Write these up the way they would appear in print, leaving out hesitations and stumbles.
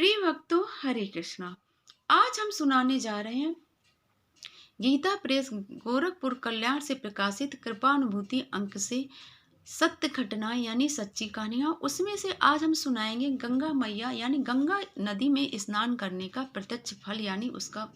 प्रिय भक्तों, हरे कृष्णा। आज हम सुनाने जा रहे हैं गीता प्रेस गोरखपुर कल्याण से प्रकाशित कृपानुभूति अंक से सत्य घटनाएं यानी सच्ची कहानियां। उसमें से आज हम सुनाएंगे गंगा मैया यानी गंगा नदी में स्नान करने का प्रत्यक्ष फल यानी उसका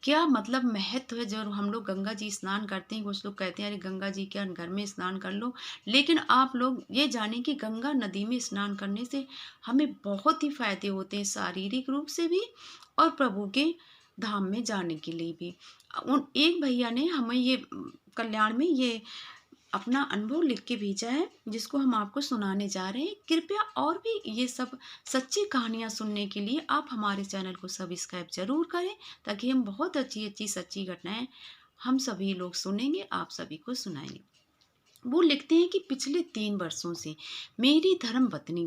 क्या मतलब महत्व है। जो हम लोग गंगा जी स्नान करते हैं, कुछ लोग कहते हैं अरे गंगा जी क्या घर में स्नान कर लो, लेकिन आप लोग ये जानें कि गंगा नदी में स्नान करने से हमें बहुत ही फायदे होते हैं, शारीरिक रूप से भी और प्रभु के धाम में जाने के लिए भी। उन एक भैया ने हमें ये कल्याण में ये अपना अनुभव लिख के भेजा है, जिसको हम आपको सुनाने जा रहे हैं। कृपया और भी ये सब सच्ची कहानियाँ सुनने के लिए आप हमारे चैनल को सब्सक्राइब जरूर करें, ताकि हम बहुत अच्छी अच्छी सच्ची घटनाएं हम सभी लोग सुनेंगे, आप सभी को सुनाएंगे। वो लिखते हैं कि पिछले 3 वर्षों से मेरी धर्म पत्नी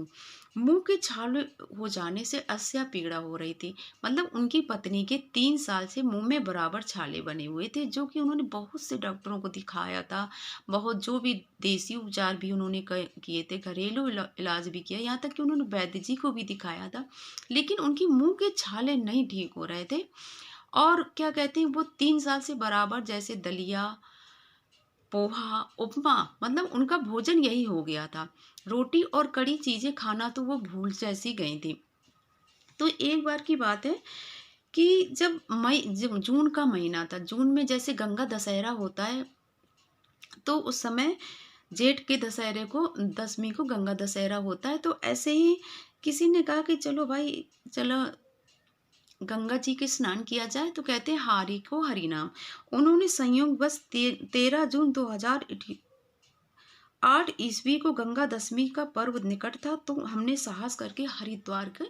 मुंह के छाले हो जाने से अस्या पीड़ा हो रही थी। मतलब उनकी पत्नी के 3 साल से मुंह में बराबर छाले बने हुए थे, जो कि उन्होंने बहुत से डॉक्टरों को दिखाया था। बहुत जो भी देसी उपचार भी उन्होंने किए थे, घरेलू इलाज भी किया, यहाँ तक कि उन्होंने वैद्य जी को भी दिखाया था, लेकिन उनकी मुंह के छाले नहीं ठीक हो रहे थे। और क्या कहते हैं, वो 3 साल से बराबर जैसे दलिया, पोहा, उपमा, मतलब उनका भोजन यही हो गया था। रोटी और कड़ी चीजें खाना तो वो भूल जैसी गई थी। तो एक बार की बात है कि जब जून का महीना था, जून में जैसे गंगा दशहरा होता है, तो उस समय जेठ के दशहरे को 10वीं को गंगा दशहरा होता है। तो ऐसे ही किसी ने कहा कि चलो भाई, चलो गंगा जी के स्नान किया जाए। तो कहते हैं हारी को हरि नाम। उन्होंने संयोग बस 13 जून 2008 ईस्वी को गंगा दशमी का पर्व निकट था, तो हमने साहस करके हरिद्वार के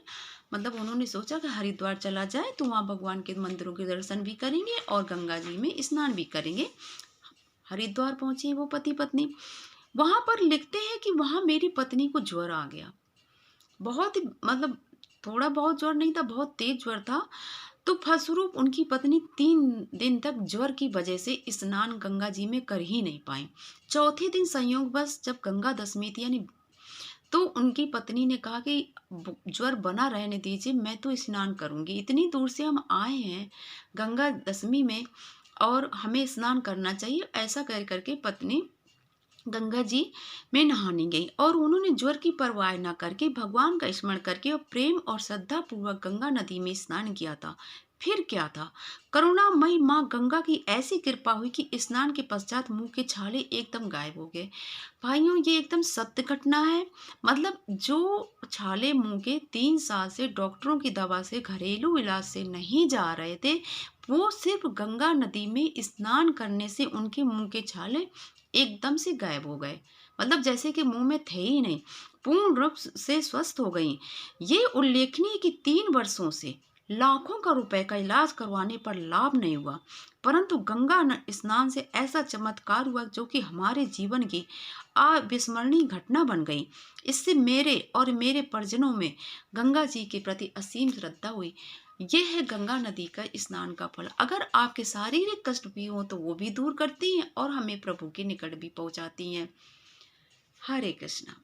मतलब उन्होंने सोचा कि हरिद्वार चला जाए, तो वहाँ भगवान के मंदिरों के दर्शन भी करेंगे और गंगा जी में स्नान भी करेंगे। हरिद्वार पहुंचे वो पति पत्नी। वहां पर लिखते हैं कि वहां मेरी पत्नी को ज्वर आ गया। बहुत ही मतलब थोड़ा बहुत ज्वर नहीं था, बहुत तेज ज्वर था। तो फलस्वरूप उनकी पत्नी 3 दिन तक ज्वर की वजह से स्नान गंगा जी में कर ही नहीं पाई। चौथे दिन संयोगवश जब गंगा दशमी थी यानी, तो उनकी पत्नी ने कहा कि ज्वर बना रहने दीजिए, मैं तो स्नान करूंगी, इतनी दूर से हम आए हैं गंगा दशमी में और हमें स्नान करना चाहिए। ऐसा कर करके पत्नी गंगा जी में नहाने गई और उन्होंने ज्वर की परवाह न करके भगवान का स्मरण करके और प्रेम और श्रद्धा पूर्वक गंगा नदी में स्नान किया था। फिर क्या था, करुणामयी माँ गंगा की ऐसी कृपा हुई कि स्नान के पश्चात मुंह के छाले एकदम गायब हो गए। भाइयों, ये एकदम सत्य घटना है। मतलब जो छाले मुंह के 3 साल से डॉक्टरों की दवा से, घरेलू इलाज से नहीं जा रहे थे, वो सिर्फ गंगा नदी में स्नान करने से उनके मुंह के छाले एकदम से गायब हो गए। मतलब जैसे कि मुंह में थे ही नहीं, पूर्ण रूप से स्वस्थ हो गई। ये उल्लेखनीय है कि 3 वर्षों से लाखों का रुपए का इलाज करवाने पर लाभ नहीं हुआ, परंतु गंगा स्नान से ऐसा चमत्कार हुआ जो कि हमारे जीवन की अविस्मरणीय घटना बन गई। इससे मेरे और मेरे परिजनों में गंगा जी के प्रति असीम श्रद्धा हुई। ये है गंगा नदी का स्नान का फल। अगर आपके शारीरिक कष्ट भी हो तो वो भी दूर करती हैं और हमें प्रभु के निकट भी पहुंचाती हैं। हरे कृष्णा।